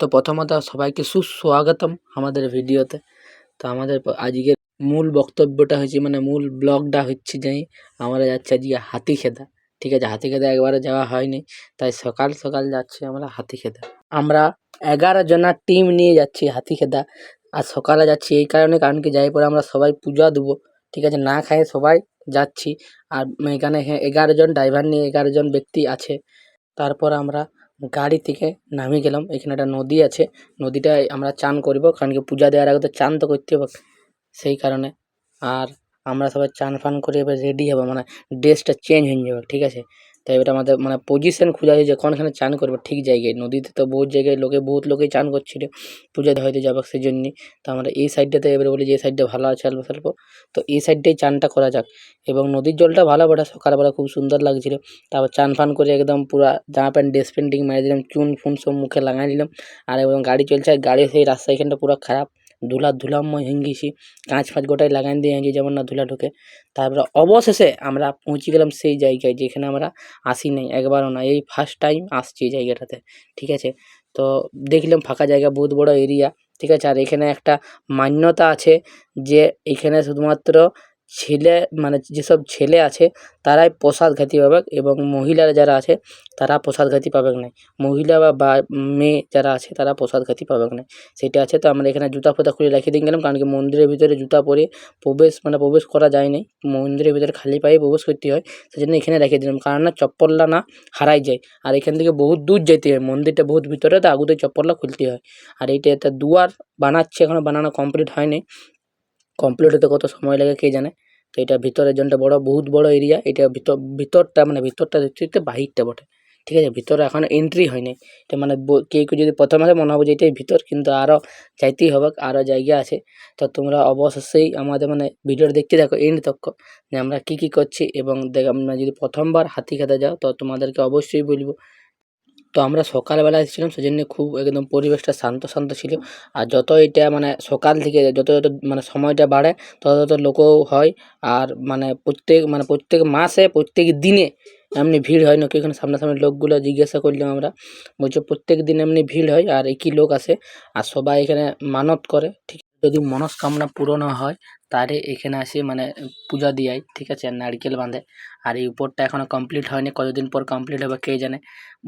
তো প্রথমত সবাইকে সুস্বাগতম আমাদের ভিডিওতে। তো আমাদের আজকের মূল বক্তব্যটা হচ্ছে মানে মূল ব্লগটা হচ্ছে যে আমরা যাচ্ছি আজকে হাতিখেদা। ঠিক আছে, হাতিখেদা একবারে যাওয়া হয়নি, তাই সকাল সকাল যাচ্ছি আমরা হাতিখেদা। আমরা 11 জনের টিম নিয়ে যাচ্ছি হাতিখেদা। আর সকালে যাচ্ছি এই কারণ কি যাই পরে আমরা সবাই পূজা দেবো। ঠিক আছে, না খাই সবাই যাচ্ছি। আর এখানে 11 জন ড্রাইভার নিয়ে 11 জন ব্যক্তি আছে। তারপর আমরা গাড়ি থেকে নামে গেলাম। এখানে একটা নদী আছে, নদীটায় আমরা চান করব, কারণ কি পূজা দেওয়ার আগে তো চান তো করতে হবে, সেই কারণে। আর আমরা সবাই চান ফান করে এবার রেডি হবো, মানে ড্রেসটা চেঞ্জ হয়ে যাবে। ঠিক আছে, তাই এবার আমাদের মানে পজিশন খোঁজা হয়েছে কোনখানে চান করবো ঠিক জায়গায়। নদীতে তো বহুত জায়গায় বহুত লোকেই চান করছিল, পূজাতে হয়তো যাবো সেই জন্যই। তো আমরা এই সাইডটাতে এবারে বলি যে এই সাইডটা ভালো আছে অল্প স্বল্প, তো এই সাইডটাই চানটা করা যাক। এবং নদীর জলটা ভালো বটে, সকালবেলা খুব সুন্দর লাগছিল। তারপর চান ফান করে একদম পুরা জামা প্যান্ট ড্রেস পেন্টিং মেরে দিলাম, চুন ফুন সব মুখে লাগাই দিলাম। আর এবং গাড়ি চলছে, আর গাড়ি সেই রাস্তা এখানটা পুরো খারাপ, ধুলাময় হয়ে গেছি, কাঁচ ফাঁচ গোটাই লাগাই দিয়ে যেমন না ধুলা ঢুকে। তারপরে অবশেষে আমরা পৌঁছে গেলাম সেই জায়গায় যেখানে আমরা আসি নাই একবারও না, এই ফার্স্ট টাইম আসছি এই জায়গাটাতে। ঠিক আছে, তো দেখলাম ফাঁকা জায়গা, বহুত বড় এরিয়া। ঠিক আছে, আর এখানে একটা মান্যতা আছে যে এখানে শুধুমাত্র ছেলে মানে যেসব ছেলে আছে তারাই প্রসাদ খেতে পাবে, এবং মহিলারা যারা আছে তারা প্রসাদ খেতে পাবে না। মহিলা বা মেয়ে যারা আছে তারা প্রসাদ খেতে পাবে না, সেটা আছে। তো আমরা এখানে জুতা ফুতা খুলে রেখে দিয়ে গেলাম, কারণ কি মন্দিরের ভিতরে জুতা পরে প্রবেশ করা যায় নাই, মন্দিরের ভিতরে খালি পায়ে প্রবেশ করতে হয়। সেই জন্য এখানে রেখে দিলাম, কারণ না চপ্পলটা না হারাই যায়। আর এখান থেকে বহুত দূর যেতে হয়, মন্দিরটা বহুত ভিতরে, তো আগুতে চপ্পলটা খুলতে হয়। আর এইটা একটা দুয়ার বানাচ্ছে, এখনো বানানো কমপ্লিট হয়নি, কমপ্লিট হতে কত সময় লাগে কে জানে। তো এটা ভিতরের জনটা বহুত বড় এরিয়া। এটা ভিতরটা মানে ভিতরটা দেখতে বাহিরটা বটে। ঠিক আছে, ভিতরে এখন এন্ট্রি হয়নি। এটা মানে কেউ যদি প্রথম আসে মনে হবে যে এটাই ভিতর, কিন্তু আরও যাইতেই হবে, আরও জায়গা আছে। তো তোমরা অবশ্যই আমাদের মানে ভিডিওটা দেখতে থাকো এন্ড তক, যে আমরা কী কী করছি। এবং আমরা যদি প্রথমবার হাতিখেদা যাও তো তোমাদেরকে অবশ্যই বলবো। তো আমরা সকালবেলা এসেছিলাম, সেজন্য খুব একদম পরিবেশটা শান্ত ছিল। আর যত এটা মানে সকাল থেকে যত মানে সময়টা বাড়ে তত লোকও হয়। আর মানে প্রত্যেক মাসে প্রত্যেক দিনে এমনি ভিড় হয় না কি, এখানে সামনাসামনি লোকগুলো জিজ্ঞাসা করলাম আমরা, বলছে প্রত্যেক দিন এমনি ভিড় হয় আর একই লোক আসে। আর সবাই এখানে মানত করে, ঠিক যদি মনস্কামনা পূরণ হয় তারে এখানে আসে মানে পূজা দিয়াই। ঠিক আছে, আর নারকেল বাঁধে। আর এই উপরটা এখনও কমপ্লিট হয়নি, কতদিন পর কমপ্লিট হবে কে জানে।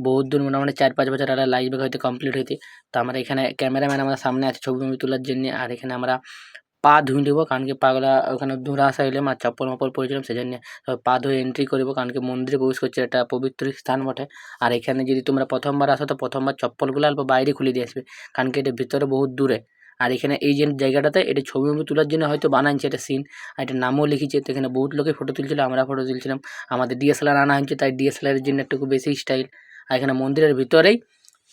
বহুত দূর মোটামুটি 4-5 বছর আর লাগবে হয়তো কমপ্লিট হইতে। তো আমরা এখানে ক্যামেরাম্যান আমার সামনে আছে ছবি তোলার জন্য। আর এখানে আমরা পা ধুয়ে নেবো, কারণ কি পাগলা ওখানে দূরে আসা হইলাম আর চপ্পল মপ্পল পরেছিলাম, সেই জন্য পা ধুয়ে এন্ট্রি করবো, কারণ কি মন্দিরে প্রবেশ করছে, এটা পবিত্র স্থান বটে। আর এখানে যদি তোমরা প্রথমবার আসো তো প্রথমবার চপ্পলগুলো অল্প বাইরে খুলে দিয়ে আসবে, কারণ কি এটা ভিতরে বহুত দূরে। আর এখানে এই যে জায়গাটাতে এটা ছবি তোলার জন্য হয়তো বানাইছে এটা সিন, আর এটা নামও লিখেছে। তো এখানে বহুত লোকে ফটো তুলছিল, আমরা ফটো তুলছিলাম। আমাদের ডিএসএলআর আনা হয়েছে, তাই ডিএসএলআরের জন্য একটু বেশি স্টাইল। আর এখানে মন্দিরের ভিতরেই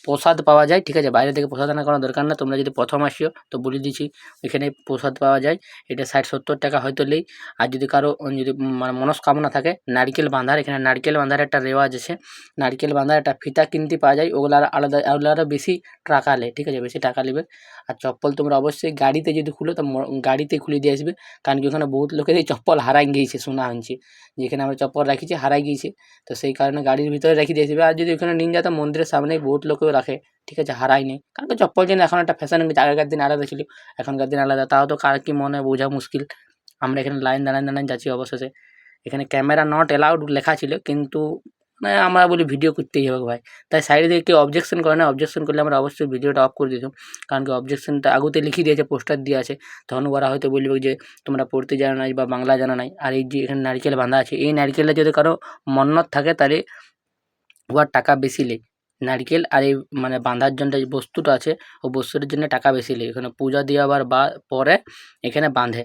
প্রসাদ পাওয়া যায়। ঠিক আছে, বাইরে থেকে প্রসাদ আনার কোনো দরকার না, তোমরা যদি প্রথম আসিও তো বলে দিচ্ছি এখানে প্রসাদ পাওয়া যায়। এটা 60-70 টাকা হয়তো নেই। আর যদি কারো যদি মানে মনস্কামনা থাকে নারকেল বাঁধার, এখানে নারকেল বাঁধার একটা রেওয়াজ আছে। নারকেল বাঁধার একটা ফিতা কিনতে পাওয়া যায়, ওগুলো ওগুলো বেশি টাকা নেয়। ঠিক আছে, বেশি টাকা নেবে। আর চপ্পল তোমরা অবশ্যই গাড়িতে যদি খুলো তো গাড়িতে খুলে দিয়ে আসবে, কারণ কি ওখানে বহুত লোকের এই চপ্পল হারাই গিয়েছে, শোনা হয়েছে যেখানে আমরা চপ্পল রাখিছি হারাই গিয়েছে। তো সেই কারণে গাড়ির ভিতরে রেখে দিয়ে আসবে। আর যদি ওখানে নিয়ে যেত মন্দিরের সামনেই বহুত লোকেও রাখে। ঠিক আছে, হারাই নেই, কারণ কি চপ্পল যেন এখন একটা ফ্যাশন হয়ে গেছে, আগেকার দিন আলাদা ছিল, এখনকার দিন আলাদা, তাও তো কার কি মনে বোঝা মুশকিল। আমরা এখানে লাইন দাঁড়ান যাচ্ছি। অবশেষে এখানে ক্যামেরা নট অ্যালাউড লেখা ছিল, কিন্তু মানে আমরা বলি ভিডিও করতেই হবে ভাই, তাই সাইডে দিয়ে কেউ অবজেকশন করে না, অবজেকশন করলে আমরা অবশ্যই ভিডিওটা অফ করে দিতাম। কারণ কি অবজেকশনটা আগুতে লিখে দিয়েছে, পোস্টার দিয়ে আছে, তখন ওরা হয়তো বলবে যে তোমরা পড়তে জানো নাই বা বাংলা জানা নাই। আর এই যে এখানে নারকেল বাঁধা আছে, এই নারকেলটা যদি কারো মন্নত থাকে তাহলে উহার টাকা বেশি লেয়। নারকেল আর এই মানে বাঁধার জন্য যে বস্তুটা আছে ও বস্তুটার জন্য টাকা বেশি লেয়। এখানে পূজা দেওয়ার পরে এখানে বাঁধে।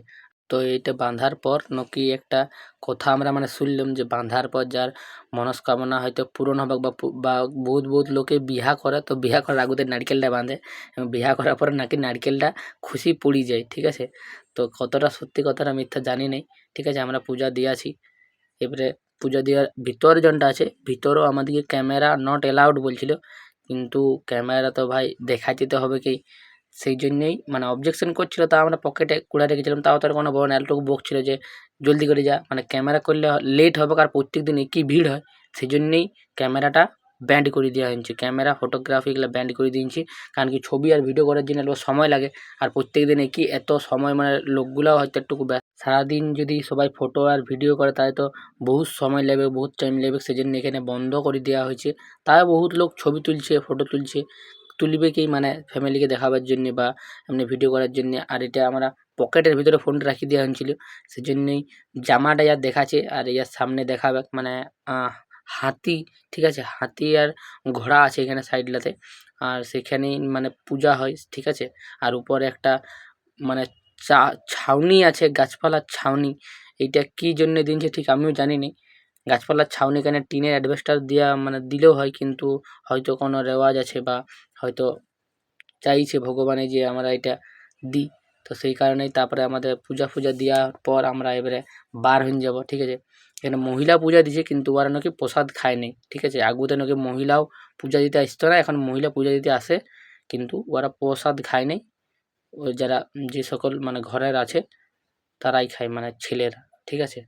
তো এইটা বাঁধার পর নাকি একটা কথা আমরা মানে শুনলাম যে বাঁধার পর যার মনস্কামনা হয়তো পূরণ হবে বা বহুত লোকে বিহা করে, তো বিহা করার আগুতে নারকেলটা বাঁধে, এবং বিহা করার পরে নাকি নারকেলটা খুশি পড়ে যায়। ঠিক আছে, তো কতটা সত্যি কতটা মিথ্যা জানি নেই। ঠিক আছে, আমরা পূজা দিয়েছি। এবারে পূজা দেওয়ার ভিতর জনটা আছে, ভিতরেও আমাদেরকে ক্যামেরা নট অ্যালাউড বলছিল, কিন্তু ক্যামেরা তো ভাই দেখাইতে তো হবে কি, সেই জন্যেই মানে অবজেকশন করছিল। তা আমরা পকেটে কুড়া রেখেছিলাম, তাও তার কোনো বড় না, এতটুকু বকছিল যে জলদি করে যা, মানে ক্যামেরা করলে লেট হবে, আর প্রত্যেক দিন একই ভিড় হয়, সেই জন্যেই ক্যামেরাটা ব্যান্ড করে দেওয়া হয়েছে, ক্যামেরা ফটোগ্রাফি এগুলো ব্যান্ড করে দিয়েছি। কারণ কি ছবি আর ভিডিও করার জন্য একটু সময় লাগে, আর প্রত্যেক দিন একই এত সময় মানে লোকগুলাও হয়তো একটু সারাদিন যদি সবাই ফটো আর ভিডিও করে তাহলে তো বহুত সময় লাগবে, বহুত টাইম লাগবে, সেজন্য এখানে বন্ধ করে দেওয়া হয়েছে। তাও বহুত লোক ছবি তুলছে, ফটো তুলবে কি মানে ফ্যামিলিকে দেখাবার জন্য বা এমনি ভিডিও করার জন্য। আর এটা আমরা পকেটের ভিতরে ফোনটা রাখি দেওয়া হয়েছিল, সেজন্যই জামাটা ইয়ার দেখাচ্ছে। আর ইয়ার সামনে দেখাবে মানে হাতি, ঠিক আছে, হাতি আর ঘোড়া আছে এখানে সাইডলাতে, আর সেখানেই মানে পূজা হয়, ঠিক আছে। আর উপরে একটা মানে ছাউনি আছে, গাছপালার ছাউনি। এইটা কি জন্য দিনছে ঠিক আমিও জানি নি। গাছপালার ছাউনি এখানে টিনের অ্যাডভেস্টার দেওয়া মানে দিলেও হয়, কিন্তু হয়তো কোনো রেওয়াজ আছে বা হয়তো চাইছে ভগবানে যে আমরা এটা দিই, তো সেই কারণেই তারপরে আমাদের পূজা দেওয়ার পর আমরা এবারে বার হয়ে যাব, ঠিক আছে। এখানে মহিলা পূজা দিছে, কিন্তু ওরা নাকি প্রসাদ খায় নাই, ঠিক আছে। আগুতে নাকি মহিলাও পূজা দিতে আসতো না, এখন মহিলা পূজা দিতে আসে, কিন্তু ওরা প্রসাদ খায় নাই। ওই যারা যে সকল মানে ঘরের আছে তারাই খায়, মানে ছেলেরা, ঠিক আছে।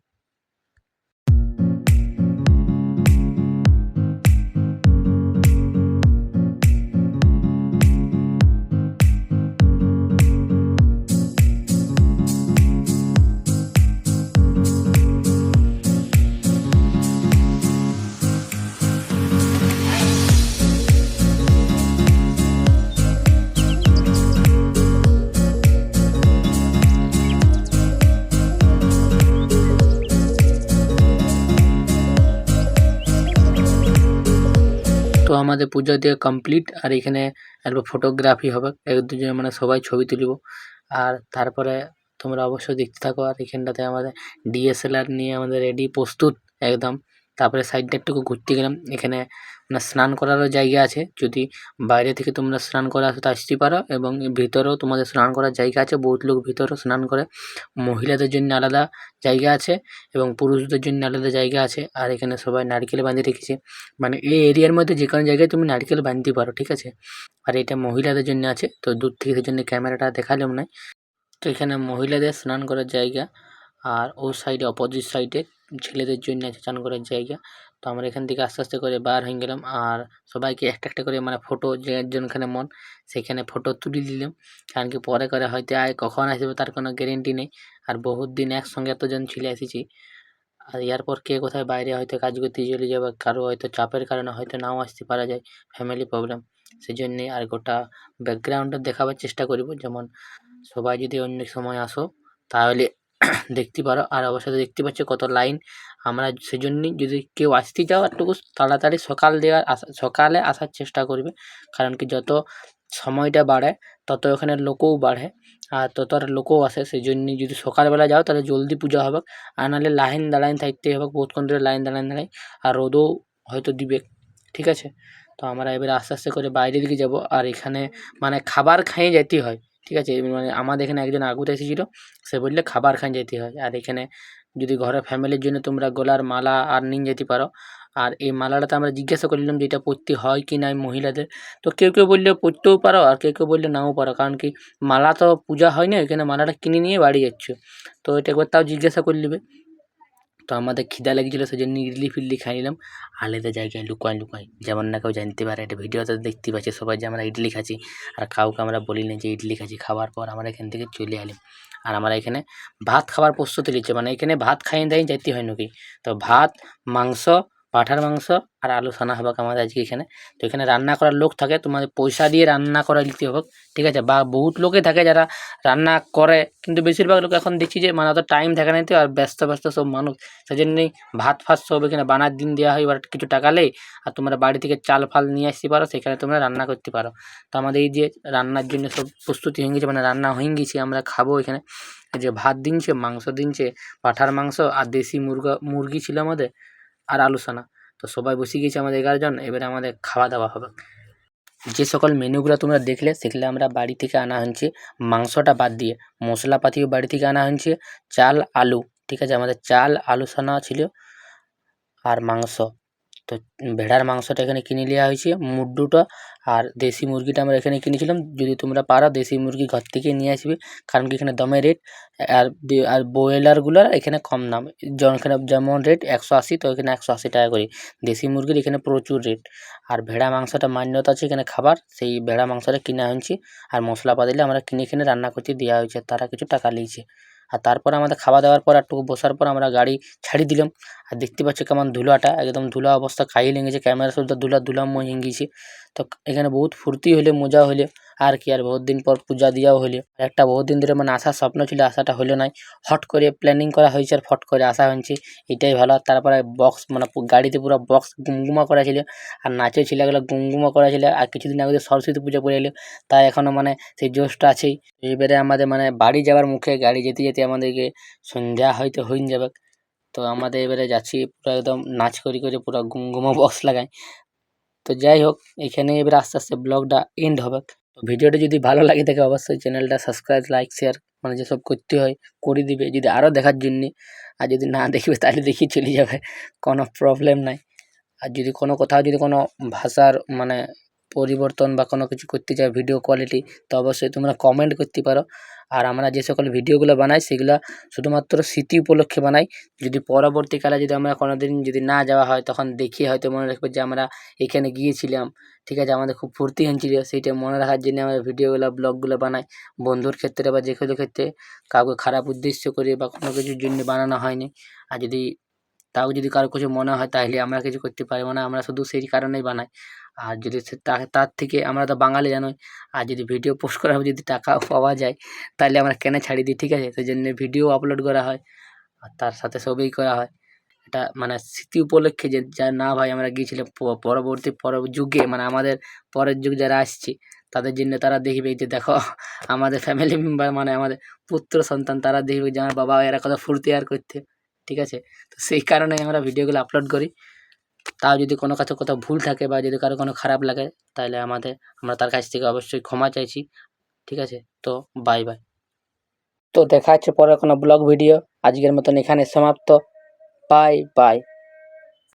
তো আমাদের পূজা দিয়ে কমপ্লিট, আর এখানে একবার ফটোগ্রাফি হবে, এক দুজনে মানে সবাই ছবি তুলব। আর তারপরে তোমরা অবশ্যই দেখতে থাকো। আর এখানটাতে আমাদের ডিএসএলআর নিয়ে আমাদের রেডি প্রস্তুত একদম। তারপরে সাইডটা একটু ঘুরতে গেলাম, এখানে মানে স্নান করারও জায়গা আছে, যদি বাইরে থেকে তোমরা স্নান করে আসো তো আসতে পারো, এবং ভিতরেও তোমাদের স্নান করার জায়গা আছে, বহুত লোক ভিতরেও স্নান করে। মহিলাদের জন্য আলাদা জায়গা আছে এবং পুরুষদের জন্য আলাদা জায়গা আছে। আর এখানে সবাই নারকেল বাঁধিয়ে রেখেছে, মানে এই এরিয়ার মধ্যে যে কোনো জায়গায় তুমি নারকেল বাঁধতে পারো, ঠিক আছে। আর এটা মহিলাদের জন্য আছে, তো দূর থেকে সেজন্য ক্যামেরাটা দেখালাম না। তো এখানে মহিলাদের স্নান করার জায়গা, আর ও সাইডে অপোজিট সাইডে ছেলেদের জন্য আছে স্নান করার জায়গা। তো আমরা এখান থেকে আস্তে আস্তে করে বার হয়ে গেলাম, আর সবাইকে একটা একটা করে মানে ফটো যে যেখানে মন সেখানে ফটো তুলে দিলাম। কারণ কি পরে করে হয়তো কখন আসবে তার কোনো গ্যারেন্টি নেই, আর বহুত দিন একসঙ্গে এতজন ছেলে এসেছি। আর এরপর কে কোথায় বাইরে হয়তো কাজ করতে চলে যাবে, কারো হয়তো চাপের কারণে হয়তো নাও আসতে পারা যায়, ফ্যামিলি প্রবলেম, সেই জন্যে। আর গোটা ব্যাকগ্রাউন্ডটা দেখাবার চেষ্টা করব, যেমন সবাই যদি অন্য সময় আসো তাহলে দেখতে পারো। আর অবশ্যই দেখতে পাচ্ছ কত লাইন, আমরা সেজন্যই যদি কেউ আসতে চাও একটু তাড়াতাড়ি সকালে আসার চেষ্টা করবে। কারণ কি যত সময়টা বাড়ে তত ওখানে লোকও বাড়ে, আর তত আর লোকও আসে, সেই জন্যই যদি সকালবেলা যাও তাহলে জলদি পূজা হবে। আর নাহলে লাইন থাকতে হবে, বহুতক্ষণ ধরে লাইন দাঁড়ায়, আর রোদও হয়তো দিবে, ঠিক আছে। তো আমরা এবারে আস্তে আস্তে করে বাইরের দিকে যাব। আর এখানে মানে খাবার খাইয়ে যেতে হয়, ঠিক আছে। মানে আমাদের এখানে একজন আগুতে এসেছিলো, সে বললে খাবার খাইয়ে যেতে হয়। আর এখানে যদি ঘরের ফ্যামিলির জন্য তোমরা গলার মালা আর নিয়ে যেতে পারো। আর এই মালাটাতে আমরা জিজ্ঞাসা করলাম যে এটা পরতে হয় কি না মহিলাদের, তো কেউ বললে পরতেও পারো আর কেউ বললে নাও পারো, কারণ কি মালা তো পূজা হয় না, এখানে মালাটা কিনে নিয়ে বাড়ি যাচ্ছ, তো এটা একবার তাও জিজ্ঞাসা করে নেবে। তো আমাদের খিদা লেগেছিলো, সেই জন্য ইডলি খাই নিলাম আলাদা জায়গায় লুকাই, যেমন না কেউ জানতে পারে। এটা ভিডিওতে দেখতে পাচ্ছি সবাই যে আমরা ইডলি খাচ্ছি, আর কাউকে আমরা বলি না যে ইডলি খাচ্ছি। খাওয়ার পর আমরা এখান থেকে চলে এলাম, আর আমরা এখানে ভাত খাওয়ার প্রস্তুতি নিচ্ছে, মানে এখানে ভাত খাইয়ে দাইয়ে যেতে হয় নাকি। তো ভাত, মাংস, পাঁঠার মাংস আর আলু সানা হবে আমাদের আজকে এখানে। তো এখানে রান্না করার লোক থাকে, তোমাদের পয়সা দিয়ে রান্না করা দিতে হবে, ঠিক আছে। বা বহুত লোকে থাকে যারা রান্না করে, কিন্তু বেশিরভাগ লোক এখন দেখছি যে মানে অত টাইম থাকে না, তো আর ব্যস্ত সব মানুষ, সেই জন্যই ভাত সব এখানে বানার দিন দেওয়া হয়। এবার কিছু টাকা নেই, আর তোমরা বাড়ি থেকে চাল ফাল নিয়ে আসতে পারো, সেখানে তোমরা রান্না করতে পারো। তো আমাদের এই যে রান্নার জন্য সব প্রস্তুতি হয়ে গেছে, মানে রান্না হয়ে গেছে, আমরা খাবো এখানে। এই যে ভাত দিনছে, মাংস দিনছে, পাঁঠার মাংস আর দেশি মুরগি ছিল আমাদের, আর আলু সানা। তো সবাই বসে গেছে আমাদের 11 জন, এবারে আমাদের খাওয়া দাওয়া হবে। যে সকল মেনুগুলো তোমরা দেখলে সেগুলো আমরা বাড়ি থেকে আনা হয়েছে, মাংসটা বাদ দিয়ে। মশলাপাতিও বাড়ি থেকে আনা হয়েছে, চাল আলু, ঠিক আছে। আমাদের চাল আলু সানা ছিল আর মাংস, তো ভেড়ার মাংসটা এখানে কিনে নেওয়া হয়েছে, মুড্ডুটা আর দেশি মুরগিটা আমরা এখানে কিনেছিলাম। যদি তোমরা পারো দেশি মুরগি ঘর থেকে নিয়ে আসবে, কারণ কি এখানে দমে রেট। আর ব্রয়লারগুলোর এখানে কম দাম, এখানে যেমন রেট 180, তো এখানে 180 টাকা করে। দেশি মুরগির এখানে প্রচুর রেট। আর ভেড়া মাংসটা মান্যতা আছে এখানে খাবার, সেই ভেড়া মাংসটা কিনা হয়েছে। আর মশলাপাতিলে আমরা কিনে রান্না করতে দেওয়া হয়েছে, তারা কিছু টাকা নিয়েছে। আর তারপর আমাদের খাওয়া দাওয়ার পর একটু বসার পর আমরা গাড়ি ছাড়ি দিলাম। আর দেখতে পাচ্ছ কেমন ধুলাটা, একদম ধুলা অবস্থা খাইয়ে লেগেছে, ক্যামেরা শুদ্ধ ধুলাময় হয়ে গিয়েছে। তো এখানে বহুত ফুর্তি হলে, মজা হলে, আর কি আর বহুত দিন পর পূজা দিয়াও হলে। একটা বহুত দিন ধরে মানে আসার স্বপ্ন ছিল, আসাটা হলো নাই। হট করে প্ল্যানিং করা হয়েছে আর ফট করে আসা হয়েছে, এটাই ভালো। আর তারপরে বক্স মানে গাড়িতে পুরো বক্স গুমগুমা করা ছিল, আর নাচের ছেলেগুলো গুমগুমা করা ছিল। আর কিছুদিন আগে সরস্বতী পুজো পড়ে এলো, তাই এখনও মানে সেই জোশটা আছেই। এবারে আমাদের মানে বাড়ি যাওয়ার মুখে, গাড়ি যেতে যেতে আমাদেরকে সন্ধ্যা হয়তো হয়ে যাবে। তো আমাদের এবারে যাচ্ছি পুরো একদম নাচ করে পুরো গুমগুমা বক্স লাগাই। তো যাই হোক, এখানে এবারে আস্তে আস্তে ব্লগটা এন্ড হবে। তো ভিডিওটা যদি ভালো লাগে থাকে অবশ্যই চ্যানেলটা সাবস্ক্রাইব, লাইক, শেয়ার মানে যেসব করতে হয় করে দিবে, যদি আরও দেখার জন্যে। আর যদি না দেখবে তাহলে দেখি চলে যাবে, কোনো প্রবলেম নাই। আর যদি কোনো কোথাও যদি কোনো ভাষার মানে পরিবর্তন বা কোনো কিছু করতে চাও ভিডিও কোয়ালিটি, তো অবশ্যই তোমরা কমেন্ট করতে পারো। আর আমরা যে সকল ভিডিওগুলো বানাই সেগুলো শুধুমাত্র স্মৃতি উপলক্ষে বানাই। যদি পরবর্তীকালে যদি আমরা কোনো দিন যদি না যাওয়া হয়, তখন দেখি হয়তো মনে রাখবে যে আমরা এখানে গিয়েছিলাম, ঠিক আছে, আমাদের খুব ফুর্তি হয়েছিল, সেইটা মনে রাখার জন্য আমরা ভিডিওগুলো ব্লগগুলো বানাই। বন্ধুর ক্ষেত্রে বা যে কোনো ক্ষেত্রে, কাউকে খারাপ উদ্দেশ্য করে বা কোনো কিছুর জন্য বানানো হয়নি। আর যদি তাও যদি কারো কিছু মনে হয় তাহলে আমরা কিছু করতে পারবো না, আমরা শুধু সেই কারণেই বানাই। আর যদি তার থেকে, আমরা তো বাঙালি জানোই, আর যদি ভিডিও পোস্ট করা হয় যদি টাকা পাওয়া যায় তাহলে আমরা কেন ছাড়ি দিই, ঠিক আছে। সেই জন্য ভিডিও আপলোড করা হয় আর তার সাথে সবই করা হয়। এটা মানে স্মৃতি উপলক্ষে, যে যা না ভাই আমরা গিয়েছিলাম পরবর্তী যুগে, মানে আমাদের পরের যুগ যারা আসছে তাদের জন্য, তারা দেখবে যে দেখো আমাদের ফ্যামিলি মেম্বার মানে আমাদের পুত্র সন্তান, তারা দেখবে যে আমার বাবা এরা কত ফুর্তি আর করতে, ঠিক আছে। তো সেই কারণে আমরা ভিডিওগুলো আপলোড করি। তাও যদি কোনো কাছে কোথাও ভুল থাকে বা যদি কারো কোনো খারাপ লাগে, তাহলে আমরা তার কাছ থেকে অবশ্যই ক্ষমা চাইছি, ঠিক আছে। তো বাই বাই। তো দেখা হচ্ছে পরে কোনো ব্লগ ভিডিও। আজকের মতন এখানে সমাপ্ত। Bye bye.